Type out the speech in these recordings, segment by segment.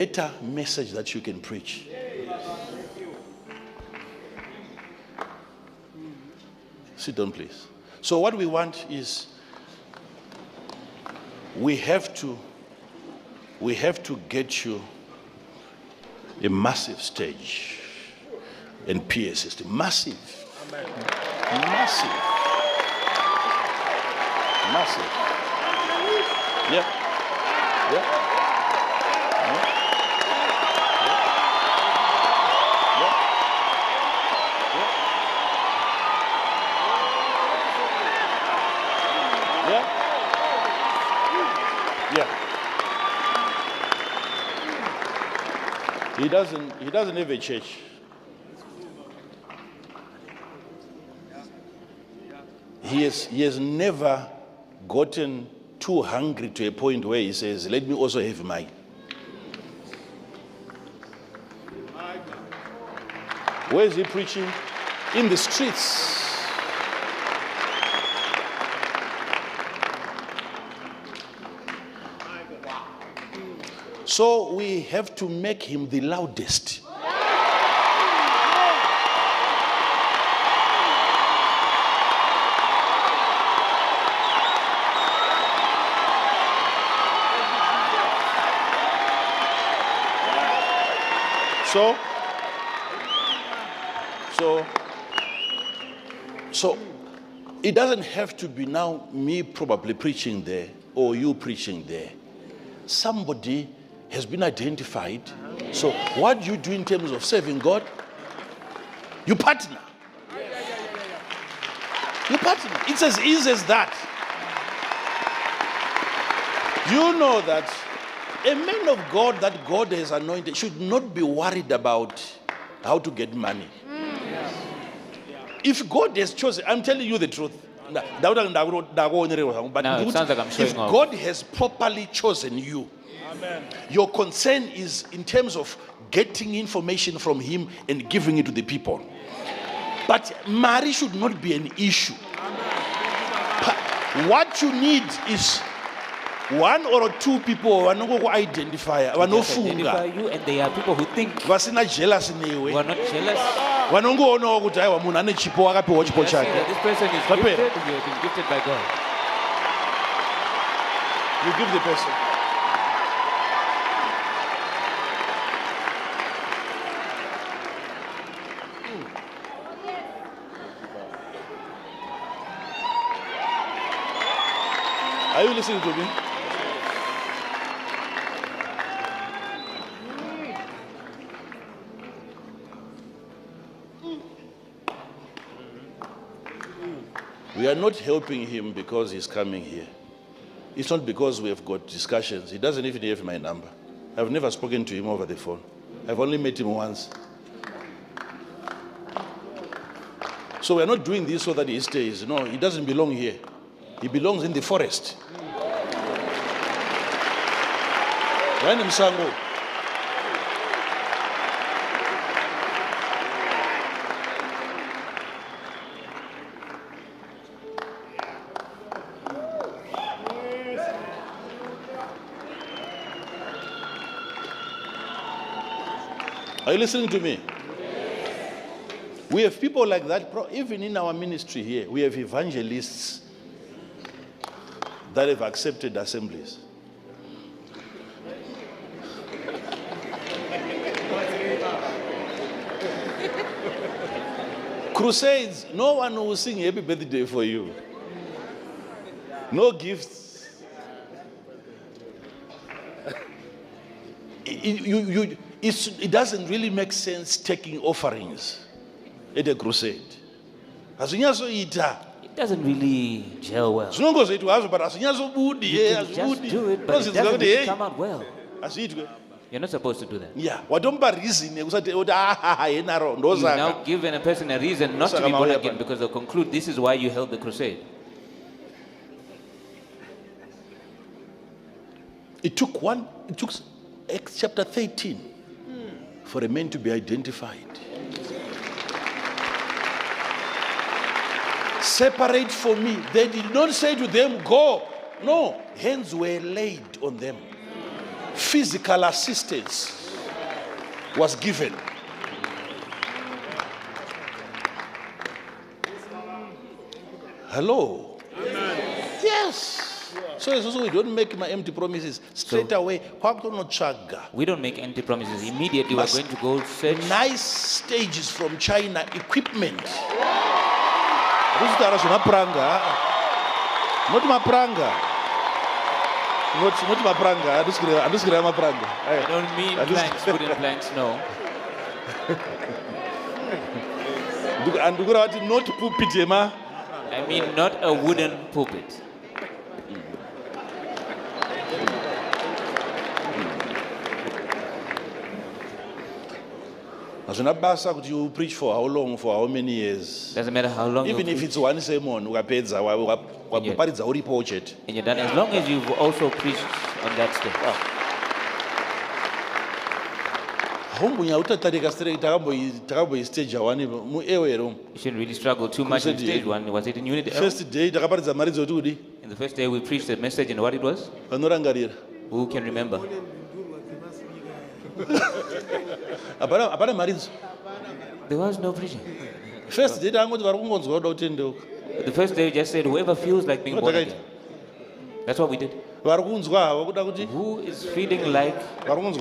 better message that you can preach. Sit down, please. So what we want is we have to get you a massive stage and PA system. Massive. Amen. Massive. Massive. Yep. Yep. He doesn't have a church. He has never gotten too hungry to a point where he says, let me also have mine. Where is he preaching? In the streets. So we have to make him the loudest. So it doesn't have to be now me probably preaching there or you preaching there. Somebody has been identified. So what do you do in terms of serving God? You partner. You partner. It's as easy as that. You know that a man of God that God has anointed should not be worried about how to get money. If God has chosen, I'm telling you the truth. No, it sounds like I'm showing if off. God has properly chosen you, amen, your concern is in terms of getting information from him and giving it to the people. But marriage should not be an issue. What you need is one or two people who identify you, and they are people who think who are not jealous. Yes, that this person is gifted, you have been gifted by God. You give the person. Are you listening to me? We are not helping him because he's coming here. It's not because we have got discussions. He doesn't even have my number. I've never spoken to him over the phone. I've only met him once. So we're not doing this so that he stays. No, he doesn't belong here. He belongs in the forest. Are you listening to me? Yes. We have people like that. Even in our ministry here, we have evangelists that have accepted assemblies. Crusades, no one will sing happy birthday for you. No gifts. It doesn't really make sense taking offerings at a crusade. It doesn't really gel well. You can just do it, but it doesn't really come out well. You're not supposed to do that. Yeah. You've now given a person a reason not to be born again because they'll conclude this is why you held the crusade. It took Acts chapter 13 for a man to be identified. Separate from me. They did not say to them, go. No, hands were laid on them. physical assistance was given. Hello? Amen. Yes. So we don't make my empty promises. Straight away, We don't make empty promises. Immediately we're going to go search. Nice stages from China, equipment. Not mapranga. Not mapranga. I don't mean planks, wooden planks, no. Not pulpit, I mean not a wooden pulpit. You preach for how long, for how many years? Doesn't matter how long. Even if it's one sermon, and you're done. As long as you've also preached on that stage. You shouldn't really struggle too much in stage one. Was it in unit L? First day, In the first day we preached the message and what it was? Who can remember? There was no preaching. First day, The first day we just said whoever feels like being born again. That's what we did. Who is feeling like enjoying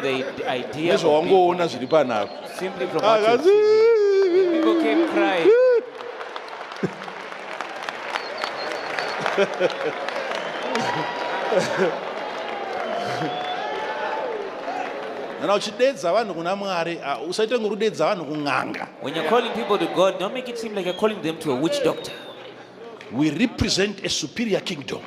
the idea of being simply from what you see. People came crying. When you're calling people to God, don't make it seem like you're calling them to a witch doctor. We represent a superior kingdom.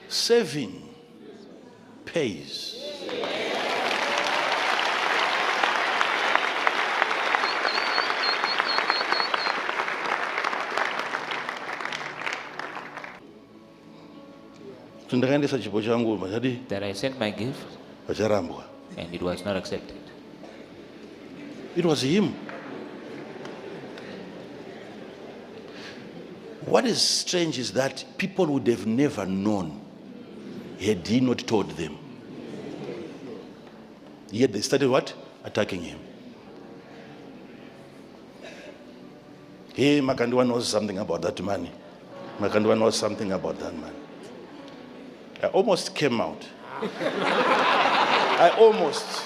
Saving pays. That I sent my gift and it was not accepted. It was him. What is strange is that people would have never known had he not told them. Yet they started what? Attacking him. Hey, Makandiwa knows something about that money. Makandiwa knows something about that man. I almost came out. I almost.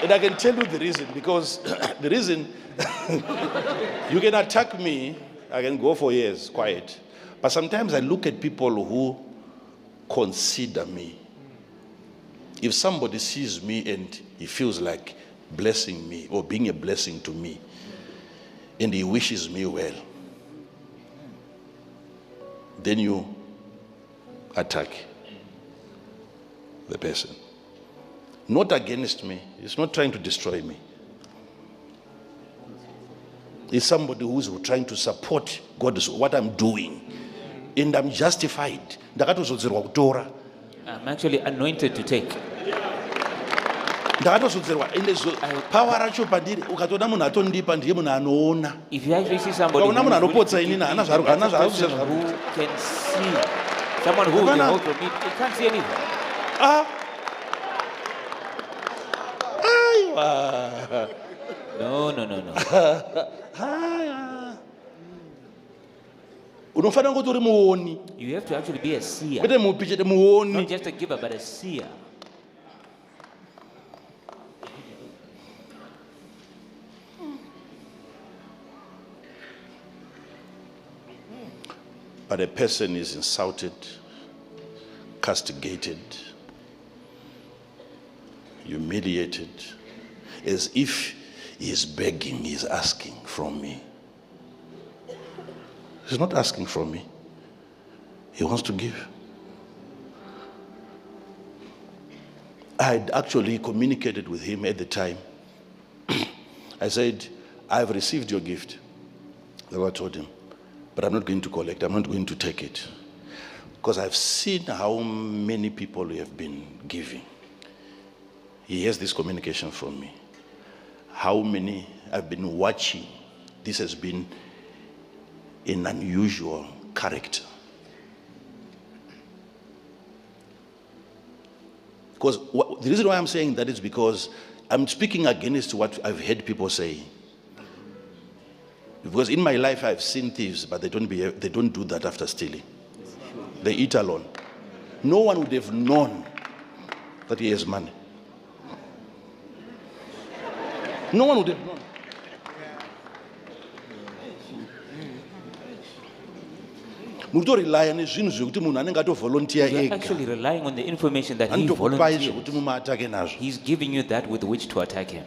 And I can tell you the reason, because the reason, you can attack me, I can go for years, quiet. But sometimes I look at people who consider me. If somebody sees me and he feels like blessing me or being a blessing to me, and he wishes me well, then you attack the person. Not against me. He's not trying to destroy me. It's somebody who's trying to support God, what I'm doing. And I'm justified. I'm actually anointed to take. If you actually see somebody who can see, someone who will hold from me, he can't see anything. No. You have to actually be a seer. Not just a giver, but a seer. But a person is insulted, castigated, humiliated, as if he is begging, he is asking from me. He's not asking from me. He wants to give. I had actually communicated with him at the time. I said, I've received your gift. The Lord told him, but I'm not going to collect. I'm not going to take it. Because I've seen how many people you have been giving. He has this communication from me. How many I've been watching. This has been an unusual character. Because the reason why I'm saying that is because I'm speaking against what I've heard people say. Because in my life I've seen thieves, but they don't do that after stealing. They eat alone. No one would have known that he has money. No one would have known. You're actually relying on the information that he volunteers. He's giving you that with which to attack him.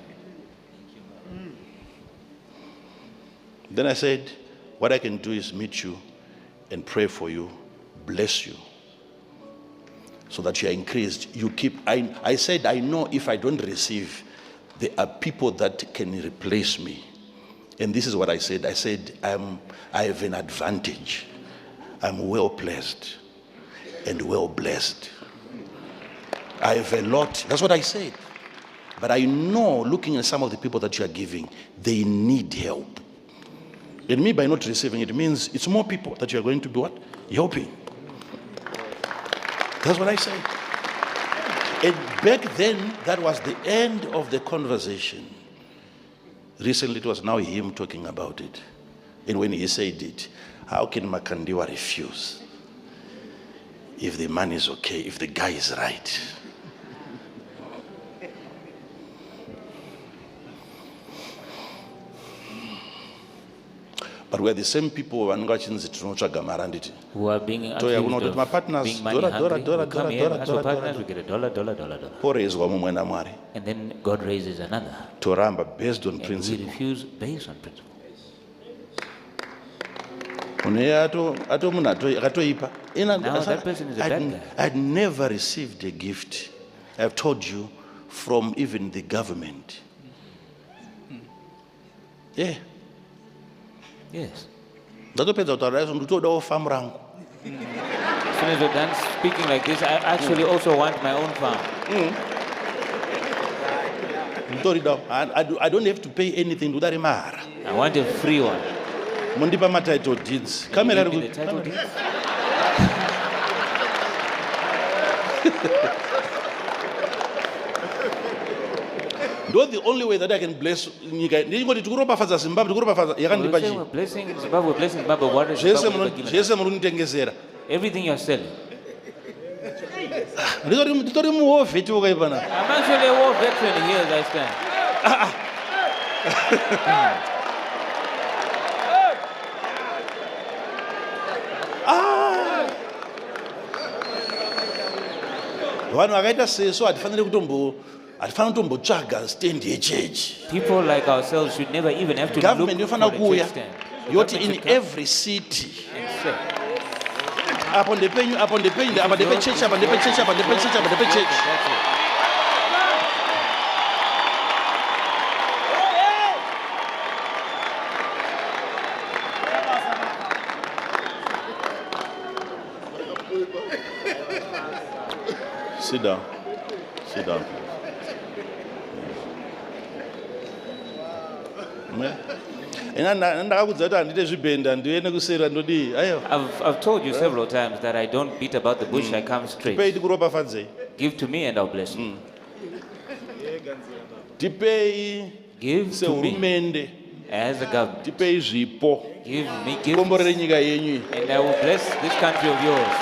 Then I said, what I can do is meet you and pray for you, bless you, so that you are increased. You keep. I said, I know if I don't receive, there are people that can replace me. And this is what I said. I said, I have an advantage. I'm well placed and well blessed. I have a lot. That's what I said. But I know, looking at some of the people that you are giving, they need help. And me, by not receiving, it means it's more people that you are going to be what? Helping. That's what I said. And back then, that was the end of the conversation. Recently, it was now him talking about it. And when he said it, how can Makandiwa refuse? If the man is okay, if the guy is right. But we're the same people who are being accused of being money hungry. We come here as our partners, we get $1. And then God raises another. Based on and principle. we refuse based on principle. Now that person is a bad guy. I'd never received a gift, I've told you, from even the government. Yeah. Yes. As soon as we're done speaking like this, I actually also want my own farm. I don't have to pay anything to that. I want a free one. Mundipa ma title deeds. Can you give me the title deeds? The only way that I can bless Nika, we're blessing Zimbabwe. What is Zimbabwe giving us? Everything you're selling. I'm actually a war veteran here as I stand. People like ourselves should never even have to government look for a church stand. You're in every city. Upon the church. Sit down. Sit down, please. I've told you several times that I don't beat about the bush, I come straight. Give to me and I'll bless you. Give to me as a government. Give me gifts and I will bless this country of yours.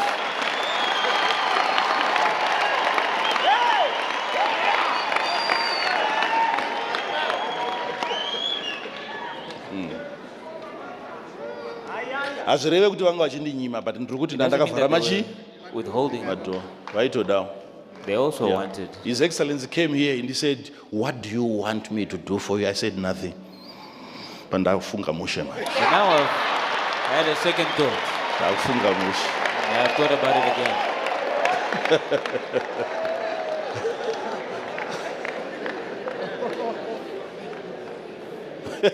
Withholding. Write it down. They also wanted. His Excellency came here and he said, what do you want me to do for you? I said, nothing. But now I've had a second thought. I've thought about it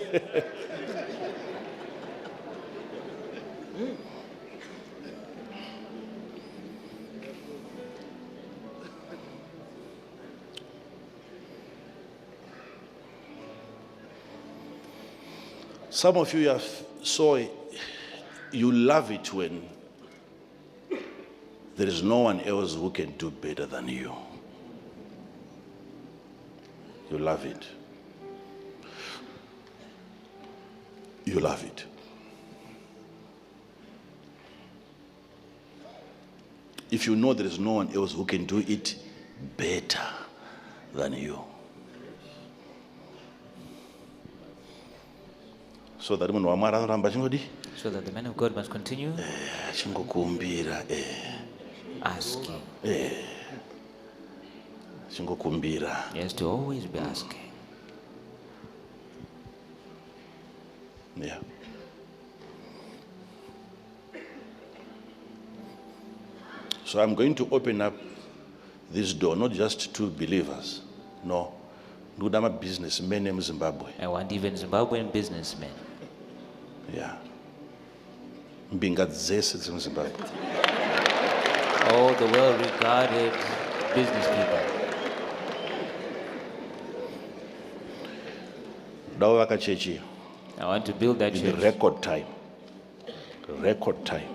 again. Some of you you love it when there is no one else who can do better than you. You love it. You love it. If you know there is no one else who can do it better than you. So that the man of God must continue asking. He has to always be asking. Yeah. So I'm going to open up this door, not just to believers. No. I'm a businessman in Zimbabwe. I want even Zimbabwean businessmen. Yeah. Zimbabwe. All the well-regarded business people. I want to build that church. In record time. Record time.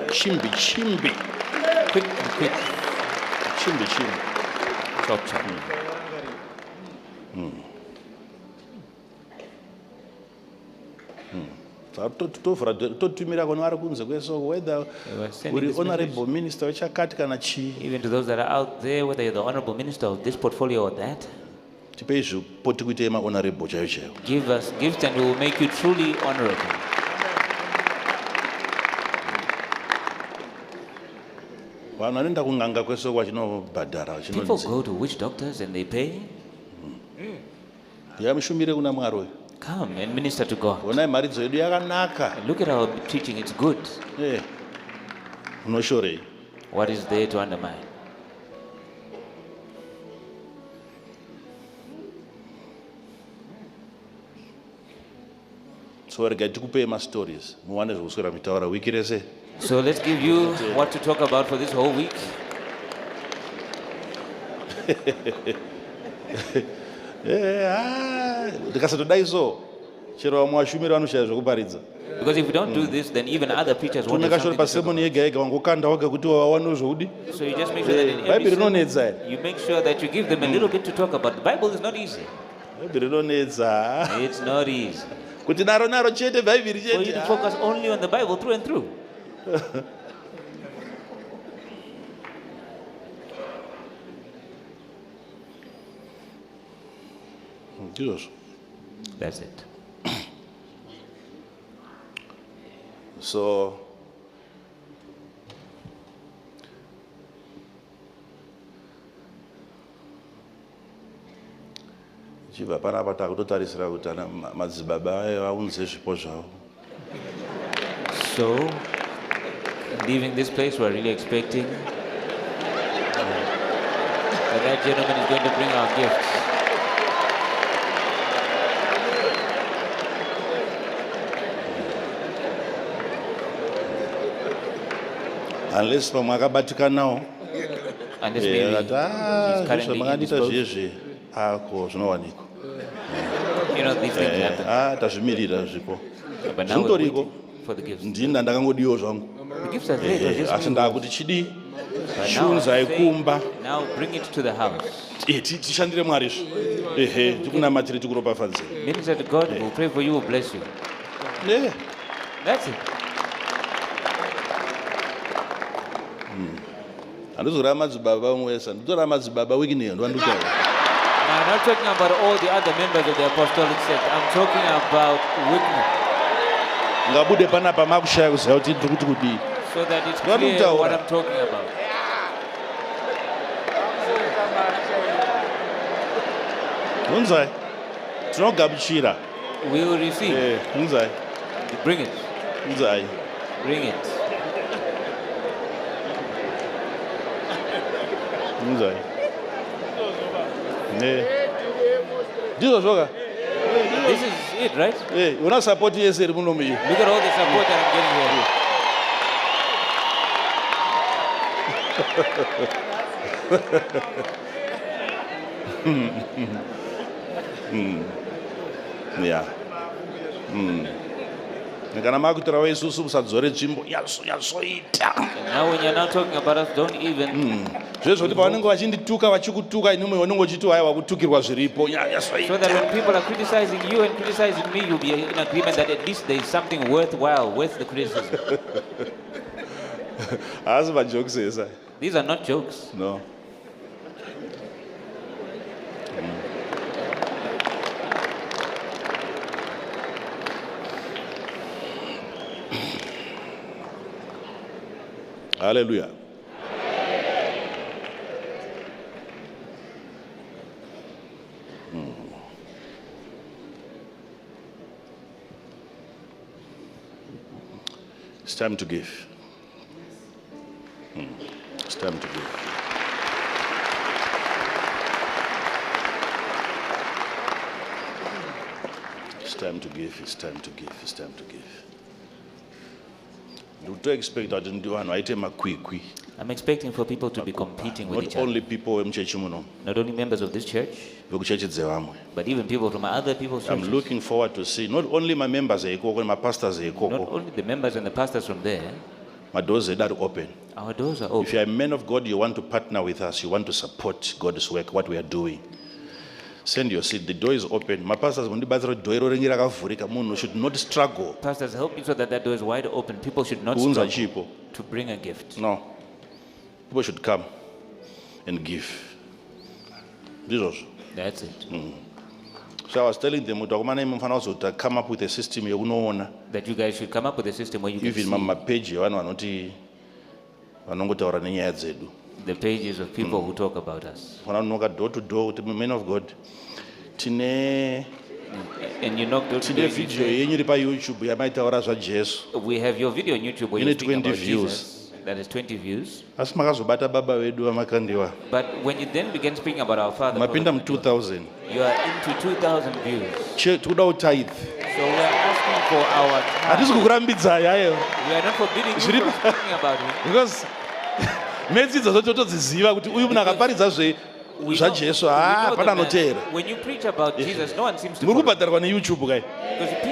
Chimbi. Quick and quick. Chimbi. Chop. Even to those that are out there, whether you're the honorable minister of this portfolio or that, give us gifts and we will make you truly honorable. People go to witch doctors and they pay. Come and minister to God. And look at our teaching, it's good. What is there to undermine? So we're going to pay my stories. So let's give you what to talk about for this whole week. Because if we don't do this, then even other preachers won't have something to talk about. So you just make sure that in every sermon, you make sure that you give them a little bit to talk about. The Bible is not easy. It's not easy. For you to focus only on the Bible through and through. That's it. So So, leaving this place, we're really expecting that gentleman is going to bring our gifts. Unless Makabatika now. Unless maybe he's currently indisposed. You know, these things happen. But now we're waiting for the gifts. The gifts are there. Now bring it to the house. Minister to God, we'll pray for you, we'll bless you. That's it. I'm not talking about all the other members of the apostolic sect. I'm talking about Wicknell. So that it's clear what I'm talking about. We will receive. Bring it. Bring it. This is it, right? Look at all the support that I'm getting here. Yeah. And now when you're not talking about us, don't even. So that when people are criticizing you and criticizing me, you'll be in agreement that at least there is something worthwhile worth the criticism. These are not jokes. No. Hallelujah. It's time to give. It's time to give. It's time to give. It's time to give. It's time to give. Do expect that I'm expecting for people to be competing with each not other. only people Not only members of this church, but even people from other people's churches. I'm looking forward to see not only my members, my pastors, Not only the members and the pastors from there. my doors are open. Our doors are open. If you're a man of God, you want to partner with us, you want to support God's work, what we are doing, send your seed. The door is open. My pastors, when the should not struggle. Pastors, help me so that that door is wide open. People should not struggle to bring a gift. No. People should come and give. This also. That's it. So I was telling them, to come up with a system That you guys should come up with a system where you can even see my page, the pages of people who talk about us. door to door, the men of God. And you knock door to door. We have your video on YouTube where You you need speak 20 about views. Jesus. That is 20 views. But when But when you then begin speaking about our Father, Prophet I'm Makandiwa, 2,000. you are into 2,000 views. To know tithe. So we are asking for our time. We are not forbidding you from speaking about it. Because We know that when you preach about Jesus, no one seems to follow. Because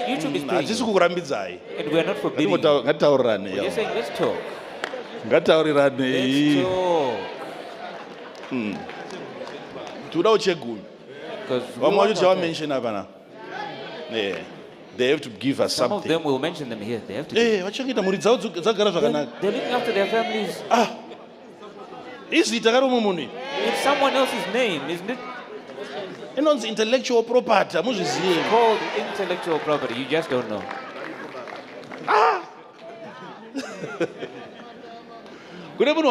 YouTube is paying. And we are not forbidding you. We're just saying, let's talk. Let's talk. Because they have to give us some of something. them will mention them here. They have to. They're looking after their families. It's someone else's name, isn't it? It's intellectual property. It's called intellectual property. You just don't know. There's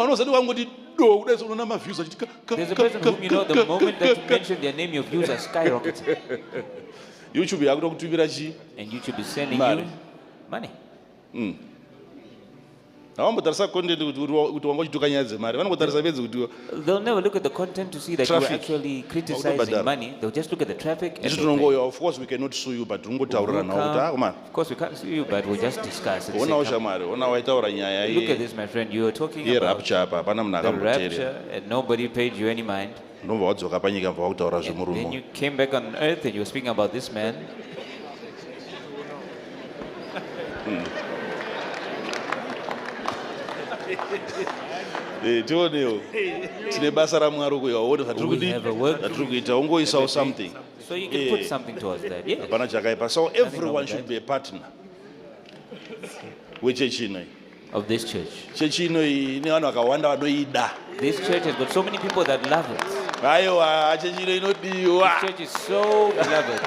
a person whom you know, the moment that you mention their name, your views are skyrocketing. And YouTube is sending you money. They'll never look at the content to see that you're actually criticizing money. They'll just look at the traffic. And of course, we cannot sue you, but of course, we can't sue you, but we'll just discuss it. Look at this, my friend. You are talking about the rapture, and nobody paid you any mind. And then you came back on earth and you were speaking about this man. We have a work. Something. So you can put something towards that. Yeah. So everyone should be a partner with of this church. This church has got so many people that love it. This church is so beloved.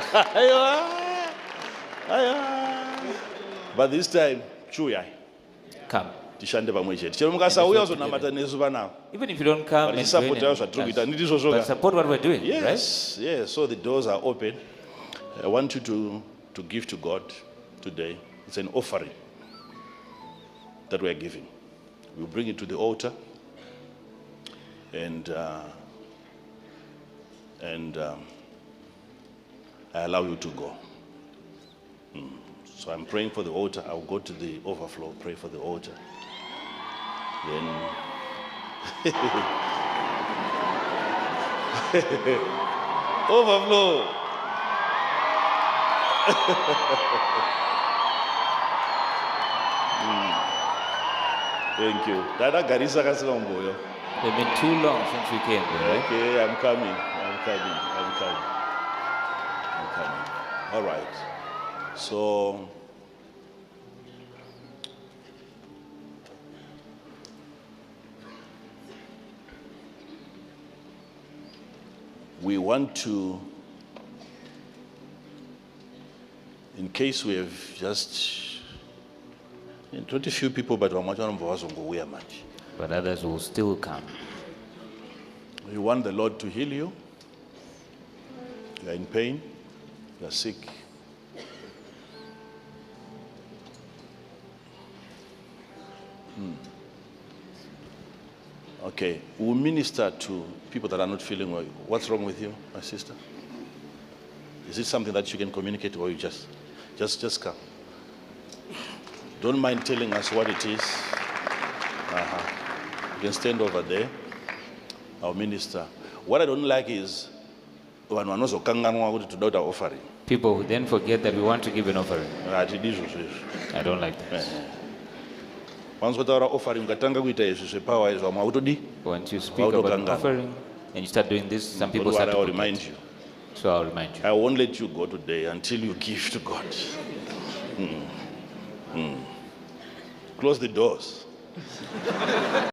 But this time, come. Even if you don't come and join us, but support what we're doing, yes, right? Yes, so the doors are open. I want you to give to God today. It's an offering that we're giving. We'll bring it to the altar and I allow you to go. So I'm praying for the altar. I'll go to the overflow, pray for the altar. Then overflow. Thank you. Dada Garissa Kasilomboyo. It's been too long since we came. Okay, I'm coming. All right. So, we want to, in case we have just 20 few people, but others will still come. We want the Lord to heal you. You are in pain. You are sick. Okay, we'll minister to people that are not feeling well. What's wrong with you, my sister? Is it something that you can communicate, or you just come? Don't mind telling us what it is. You can stand over there. Our minister. What I don't like is when one also to do the offering. People who then forget that we want to give an offering. I don't like that. Once what our offering, once you speak about an offering and you start doing this, some people start to remind you. So I'll remind you. I won't let you go today until you give to God. Close the doors.